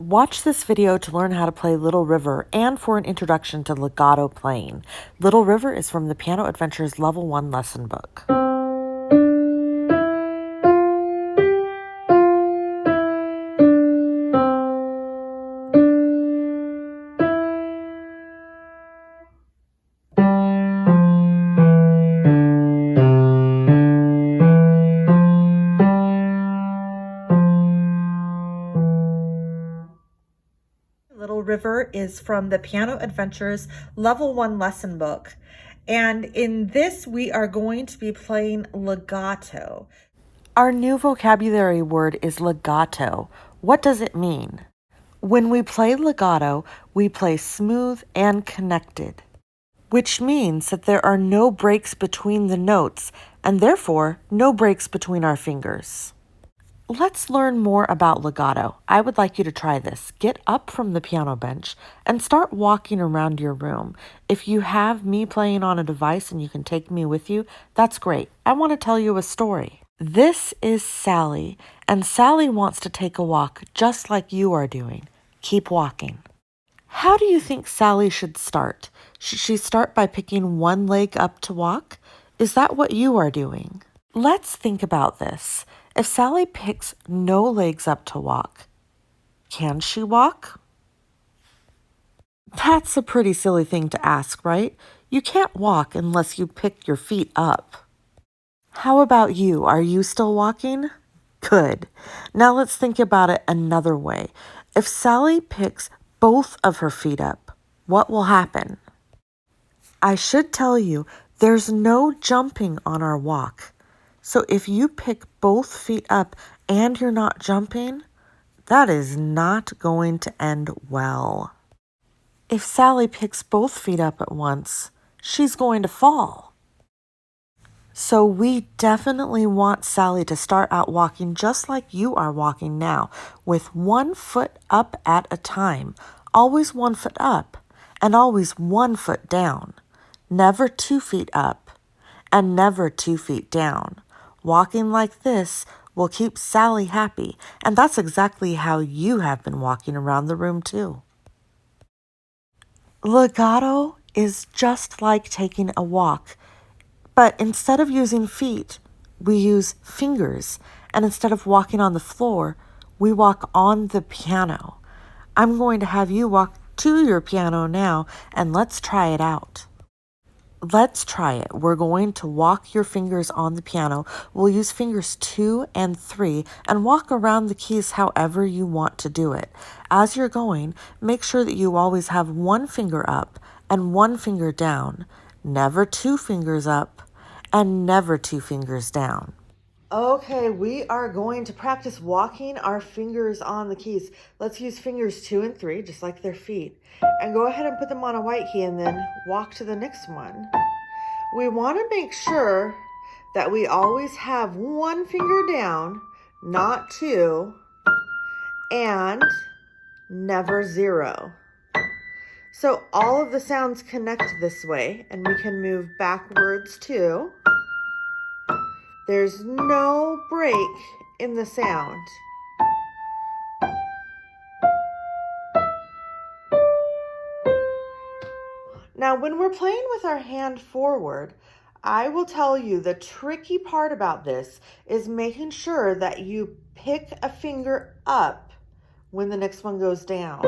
Watch this video to learn how to play Little River and for an introduction to legato playing. Little River is from the Piano Adventures Level 1 lesson book. Little River is from the Piano Adventures Level 1 lesson book. And in this, we are going to be playing legato. Our new vocabulary word is legato. What does it mean? When we play legato, we play smooth and connected, which means that there are no breaks between the notes and therefore no breaks between our fingers. Let's learn more about legato. I would like you to try this. Get up from the piano bench and start walking around your room. If you have me playing on a device and you can take me with you, that's great. I want to tell you a story. This is Sally, and Sally wants to take a walk just like you are doing. Keep walking. How do you think Sally should start? Should she start by picking one leg up to walk? Is that what you are doing? Let's think about this. If Sally picks no legs up to walk, can she walk? That's a pretty silly thing to ask, right? You can't walk unless you pick your feet up. How about you? Are you still walking? Good. Now let's think about it another way. If Sally picks both of her feet up, what will happen? I should tell you, there's no jumping on our walk. So if you pick both feet up and you're not jumping, that is not going to end well. If Sally picks both feet up at once, she's going to fall. So we definitely want Sally to start out walking just like you are walking now, with 1 foot up at a time. Always 1 foot up and always 1 foot down. Never 2 feet up and never 2 feet down. Walking like this will keep Sally happy, and that's exactly how you have been walking around the room too. Legato is just like taking a walk, but instead of using feet, we use fingers, and instead of walking on the floor, we walk on the piano. I'm going to have you walk to your piano now, and let's try it out. Let's try it. We're going to walk your fingers on the piano. We'll use fingers 2 and 3 and walk around the keys however you want to do it. As you're going, make sure that you always have 1 finger up and 1 finger down. Never 2 fingers up and never 2 fingers down. Okay, we are going to practice walking our fingers on the keys. Let's use fingers 2 and 3, just like their feet. And go ahead and put them on a white key and then walk to the next one. We want to make sure that we always have 1 finger down, not 2, and never 0. So all of the sounds connect this way, and we can move backwards too. There's no break in the sound. Now, when we're playing with our hand forward, I will tell you the tricky part about this is making sure that you pick a finger up when the next one goes down.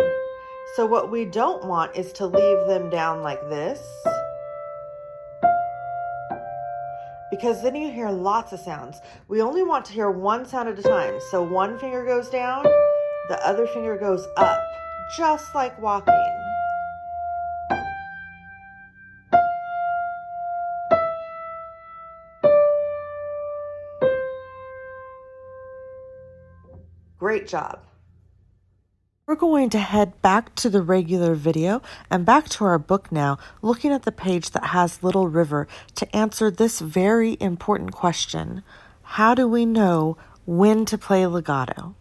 So what we don't want is to leave them down like this, because then you hear lots of sounds. We only want to hear 1 sound at a time. So 1 finger goes down, the other finger goes up, just like walking. Great job. We're going to head back to the regular video and back to our book now, looking at the page that has Little River to answer this very important question. How do we know when to play legato?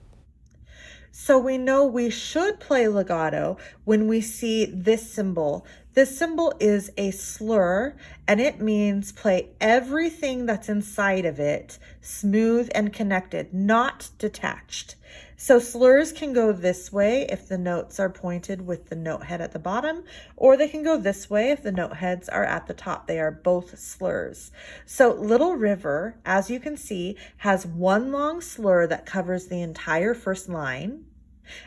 So we know we should play legato when we see this symbol. This symbol is a slur, and it means play everything that's inside of it smooth and connected, not detached. So slurs can go this way if the notes are pointed with the note head at the bottom, or they can go this way if the note heads are at the top. They are both slurs. So Little River, as you can see, has one long slur that covers the entire first line,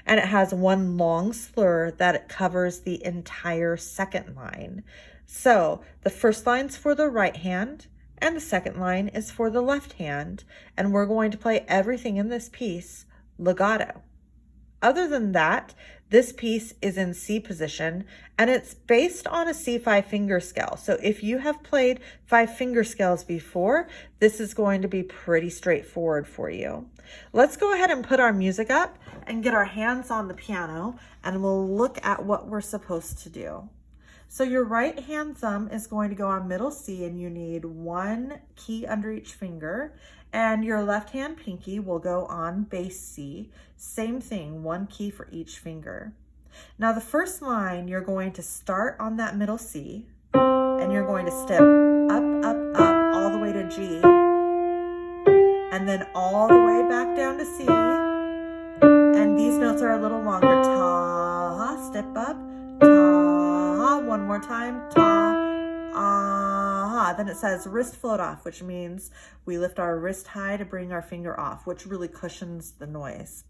and it has one long slur that covers the entire second line. So the first line's for the right hand, and the second line is for the left hand, and we're going to play everything in this piece legato. Other than that, this piece is in C position, and it's based on a C5 finger scale. So if you have played 5 finger scales before, this is going to be pretty straightforward for you. Let's go ahead and put our music up and get our hands on the piano, and we'll look at what we're supposed to do. So your right hand thumb is going to go on middle C, and you need 1 key under each finger, and your left hand pinky will go on bass C. Same thing, 1 key for each finger. Now the first line, you're going to start on that middle C, and you're going to step up, up, up, all the way to G, and then all the way back down to C. And these notes are a little longer. Ta, step up, ta, one more time, ta, ah. Then it says wrist float off, which means we lift our wrist high to bring our finger off, which really cushions the noise.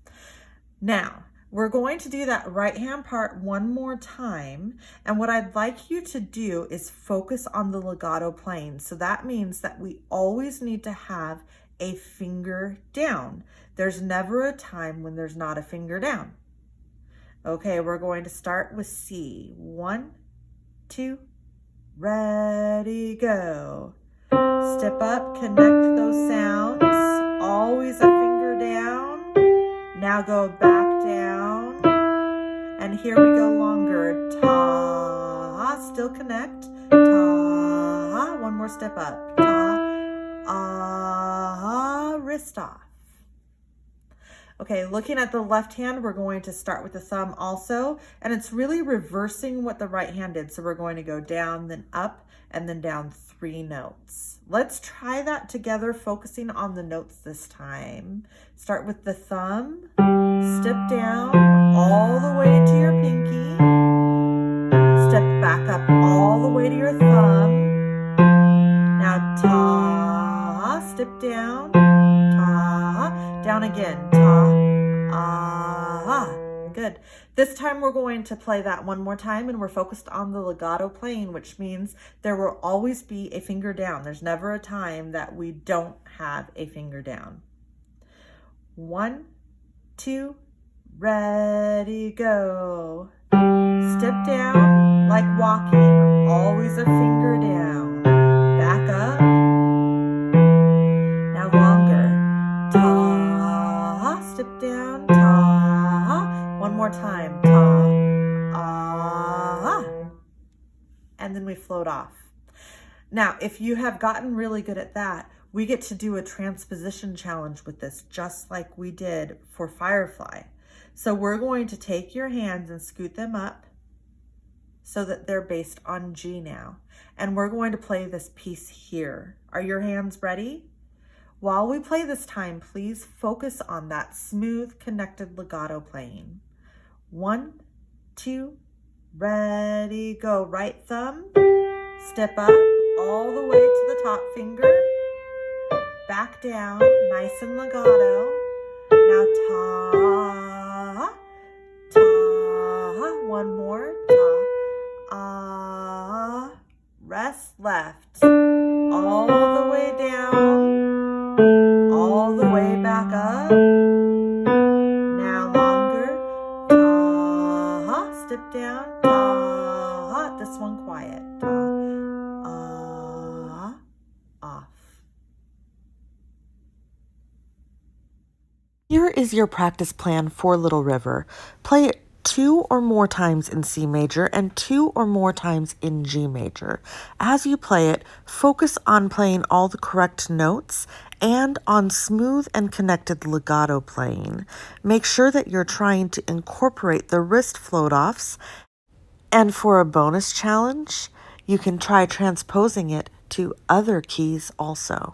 Now, we're going to do that right hand part one more time. And what I'd like you to do is focus on the legato playing. So that means that we always need to have a finger down. There's never a time when there's not a finger down. Okay, we're going to start with C. 1, 2, ready, go. Step up, connect those sounds. Always a finger down. Now go back down. And here we go longer. Ta, still connect. Ta, one more step up. Ta, ah, wrist off. Okay, looking at the left hand, we're going to start with the thumb also, and it's really reversing what the right hand did. So we're going to go down, then up, and then down 3 notes. Let's try that together, focusing on the notes this time. Start with the thumb, step down all the way to your pinky, step back up all the way to your thumb. Now ta, step down, ta, down again, ta, ah, good. This time we're going to play that one more time, and we're focused on the legato playing, which means there will always be a finger down. There's never a time that we don't have a finger down. 1, 2, ready, go. Step down like walking, always a finger down. Back up. Now longer. Ta, step down, ta. One more time. Ta, ah. And then we float off. Now, if you have gotten really good at that, we get to do a transposition challenge with this, just like we did for Firefly. So we're going to take your hands and scoot them up so that they're based on G now. And we're going to play this piece here. Are your hands ready? While we play this time, please focus on that smooth, connected legato playing. 1, 2, ready, go. Right thumb, step up all the way to the top finger, back down, nice and legato. Now ta, ta, one more, ta, ah, rest left, all the way down, all the way back up. Now longer, ta, step down, ta, this one quiet, ta, off. Here is your practice plan for Little River. Play it 2 or more times in C major and 2 or more times in G major. As you play it, focus on playing all the correct notes and on smooth and connected legato playing. Make sure that you're trying to incorporate the wrist float-offs. And for a bonus challenge, you can try transposing it to other keys also.